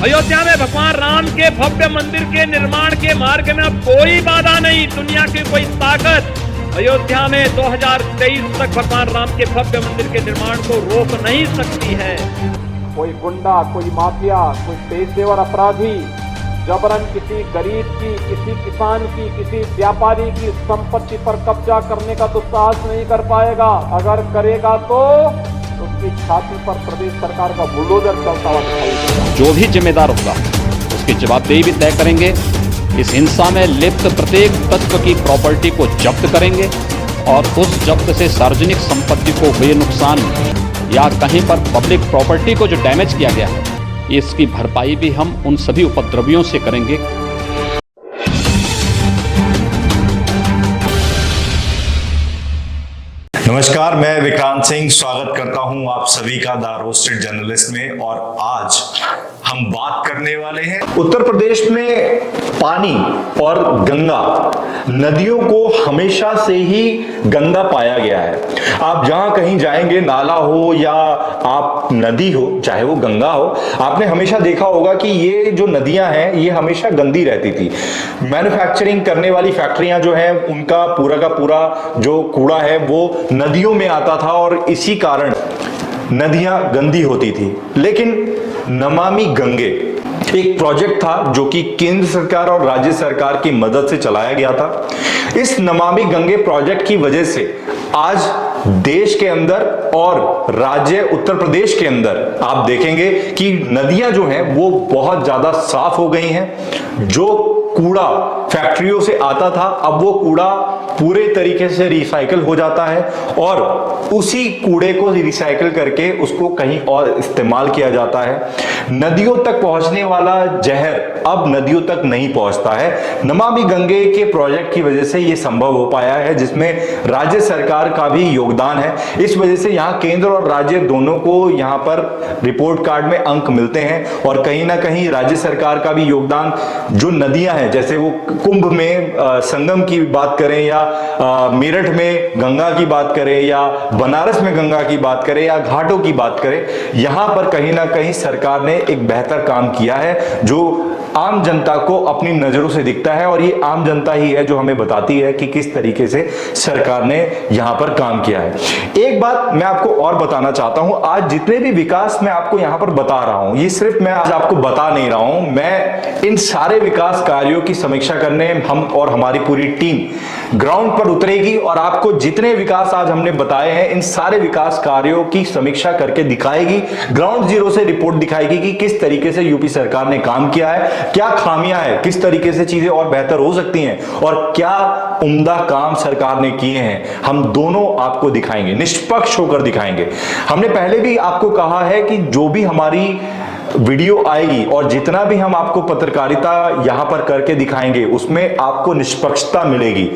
अयोध्या में भगवान राम के भव्य मंदिर के निर्माण के मार्ग में अब कोई बाधा नहीं, दुनिया की कोई ताकत अयोध्या में 2023 तक भगवान राम के भव्य मंदिर के निर्माण को रोक नहीं सकती है। कोई गुंडा, कोई माफिया, कोई पेशेवर अपराधी जबरन किसी गरीब की, किसी किसान की, किसी व्यापारी की संपत्ति पर कब्जा करने का तो साहस नहीं कर पाएगा। अगर करेगा तो उसकी छाती पर प्रदेश सरकार का बुलडोजर चलता हुआ दिखाई देगा। जो भी जिम्मेदार होगा उसकी जवाबदेही भी तय करेंगे। इस हिंसा में लिप्त प्रत्येक तत्व की प्रॉपर्टी को जब्त करेंगे और उस जब्त से सार्वजनिक संपत्ति को हुए नुकसान या कहीं पर पब्लिक प्रॉपर्टी को जो डैमेज किया गया है, इसकी भरपाई भी हम उन सभी उपद्रवियों से करेंगे। नमस्कार, मैं विक्रांत सिंह स्वागत करता हूं आप सभी का द रोस्टेड जर्नलिस्ट में। और आज हम बात करने वाले हैं उत्तर प्रदेश में पानी और गंगा नदियों को हमेशा से ही गंदा पाया गया है। आप जहां कहीं जाएंगे, नाला हो या आप नदी हो, चाहे वो गंगा हो, आपने हमेशा देखा होगा कि ये जो नदियां हैं ये हमेशा गंदी रहती थी। मैन्युफैक्चरिंग करने वाली फैक्ट्रियां जो हैं उनका पूरा का पूरा जो कूड़ा है वो नदियों में आता था और इसी कारण नदियां गंदी होती थी। लेकिन नमामि गंगे एक प्रोजेक्ट था जो कि केंद्र सरकार और राज्य सरकार की मदद से चलाया गया था। इस नमामि गंगे प्रोजेक्ट की वजह से आज देश के अंदर और राज्य उत्तर प्रदेश के अंदर आप देखेंगे कि नदियां जो हैं वो बहुत ज्यादा साफ हो गई हैं। जो कूड़ा फैक्ट्रियों से आता था अब वो कूड़ा पूरे तरीके से रिसाइकल हो जाता है और उसी कूड़े को रिसाइकल करके उसको कहीं और इस्तेमाल किया जाता है। नदियों तक पहुंचने वाला जहर अब नदियों तक नहीं पहुंचता है। नमामि गंगे के प्रोजेक्ट की वजह से ये संभव हो पाया है, जिसमें राज्य सरकार का भी योगदान है। इस वजह से यहाँ केंद्र और राज्य दोनों को यहाँ पर रिपोर्ट कार्ड में अंक मिलते हैं और कहीं ना कहीं राज्य सरकार का भी योगदान। जो नदियां हैं, जैसे वो कुंभ में संगम की बात करें या मेरठ में गंगा की बात करें या बनारस में गंगा की बात करें या घाटों की बात करें, यहां पर कहीं ना कहीं सरकार ने एक बेहतर काम किया है जो आम जनता को अपनी नजरों से दिखता है। और ये आम जनता ही है जो हमें बताती है कि किस तरीके से सरकार ने यहां पर काम किया है। एक बात मैं आपको और बताना चाहता हूं, आज जितने भी विकास मैं आपको यहां पर बता रहा हूं, ये सिर्फ मैं आज आपको बता नहीं रहा हूं, मैं इन सारे विकास कार्यों की समीक्षा करने हम और हमारी पूरी टीम ग्राउंड पर उतरेगी और आपको जितने विकास आज हमने बताए हैं इन सारे विकास कार्यों की समीक्षा करके दिखाएगी। ग्राउंड जीरो से रिपोर्ट दिखाएगी कि किस तरीके से यूपी सरकार ने काम किया है, क्या खामियां हैं, किस तरीके से चीजें और बेहतर हो सकती हैं और क्या उम्दा काम सरकार ने किए हैं। हम दोनों आपको दिखाएंगे, निष्पक्ष होकर दिखाएंगे। हमने पहले भी आपको कहा है कि जो भी हमारी वीडियो आएगी और जितना भी हम आपको पत्रकारिता यहां पर करके दिखाएंगे उसमें आपको निष्पक्षता मिलेगी।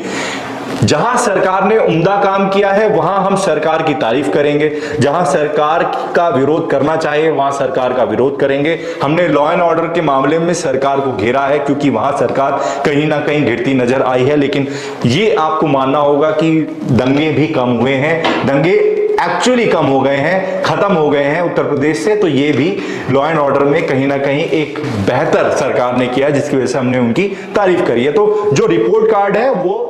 जहां सरकार ने उम्दा काम किया है वहां हम सरकार की तारीफ करेंगे, जहां सरकार का विरोध करना चाहिए वहां सरकार का विरोध करेंगे। हमने लॉ एंड ऑर्डर के मामले में सरकार को घेरा है क्योंकि वहां सरकार कहीं ना कहीं घिरती नजर आई है। लेकिन ये आपको मानना होगा कि दंगे भी कम हुए हैं, दंगे एक्चुअली कम हो गए हैं, खत्म हो गए हैं उत्तर प्रदेश से। तो ये भी लॉ एंड ऑर्डर में कहीं ना कहीं एक बेहतर सरकार ने किया जिसकी वजह से हमने उनकी तारीफ करी है। तो जो रिपोर्ट कार्ड है वो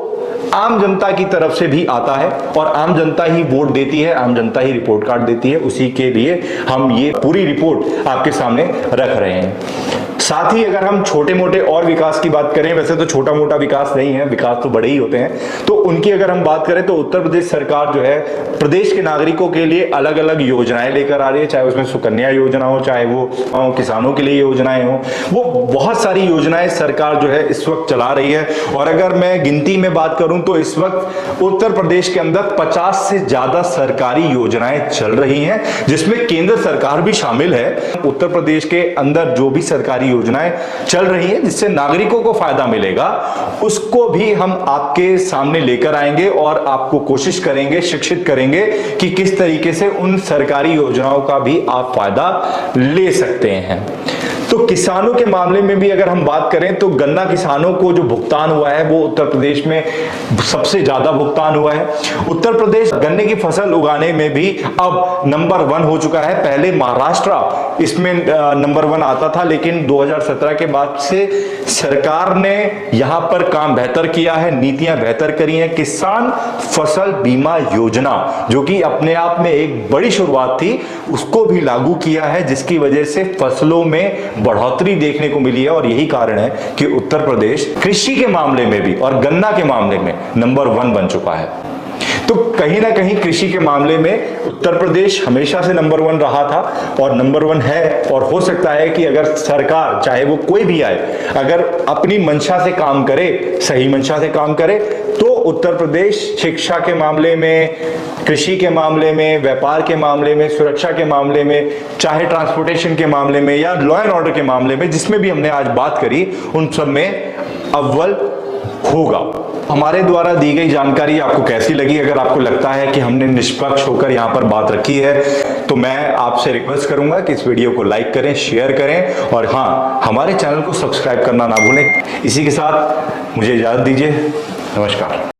आम जनता की तरफ से भी आता है और आम जनता ही वोट देती है, आम जनता ही रिपोर्ट कार्ड देती है। उसी के लिए हम ये पूरी रिपोर्ट आपके सामने रख रहे हैं। साथ ही अगर हम छोटे मोटे और विकास की बात करें, वैसे तो छोटा मोटा विकास नहीं है, विकास तो बड़े ही होते हैं, तो उनकी अगर हम बात करें तो उत्तर प्रदेश सरकार जो है प्रदेश के नागरिकों के लिए अलग अलग योजनाएं लेकर आ रही है। चाहे उसमें सुकन्या योजना हो, चाहे वो किसानों के लिए योजनाएं हो, वो बहुत सारी योजनाएं सरकार जो है इस वक्त चला रही है। और अगर मैं गिनती में बात करूं तो इस वक्त उत्तर प्रदेश के अंदर 50 से ज्यादा सरकारी योजनाएं चल रही हैं जिसमें केंद्र सरकार भी शामिल है। उत्तर प्रदेश के अंदर जो भी सरकारी योजनाएं चल रही हैं जिससे नागरिकों को फायदा मिलेगा उसको भी हम आपके सामने लेकर आएंगे और आपको कोशिश करेंगे, शिक्षित करेंगे कि किस तरीके से उन सरकारी योजनाओं का भी आप फायदा ले सकते हैं। तो किसानों के मामले में भी अगर हम बात करें तो गन्ना किसानों को जो भुगतान हुआ है वो उत्तर प्रदेश में सबसे ज्यादा भुगतान हुआ है। उत्तर प्रदेश गन्ने की फसल उगाने में भी अब नंबर 1 हो चुका है। पहले महाराष्ट्र इसमें नंबर 1 आता था, लेकिन 2017 के बाद से सरकार ने यहां पर काम बेहतर किया है, नीतियां बेहतर करी हैं। किसान फसल बीमा योजना जो कि अपने आप में एक बड़ी शुरुआत थी, उसको भी लागू किया है, जिसकी वजह से फसलों में बढ़ोतरी देखने को मिली है। और यही कारण है कि उत्तर प्रदेश कृषि के मामले में भी और गन्ना के मामले में नंबर 1 बन चुका है। तो कहीं ना कहीं कृषि के मामले में उत्तर प्रदेश हमेशा से नंबर 1 रहा था और नंबर 1 है। और हो सकता है कि अगर सरकार, चाहे वो कोई भी आए, अगर अपनी मंशा से काम करे, सही मंशा से काम करे, तो उत्तर प्रदेश शिक्षा के मामले में, कृषि के मामले में, व्यापार के मामले में, सुरक्षा के मामले में, चाहे ट्रांसपोर्टेशन के मामले में या लॉ एंड ऑर्डर के मामले में, जिसमें भी हमने आज बात करी, उन सब में अव्वल होगा। हमारे द्वारा दी गई जानकारी आपको कैसी लगी? अगर आपको लगता है कि हमने निष्पक्ष होकर यहां पर बात रखी है, तो मैं आपसे रिक्वेस्ट करूंगा कि इस वीडियो को लाइक करें, शेयर करें और हाँ, हमारे चैनल को सब्सक्राइब करना ना भूलें। इसी के साथ मुझे इजाजत दीजिए। नमस्कार।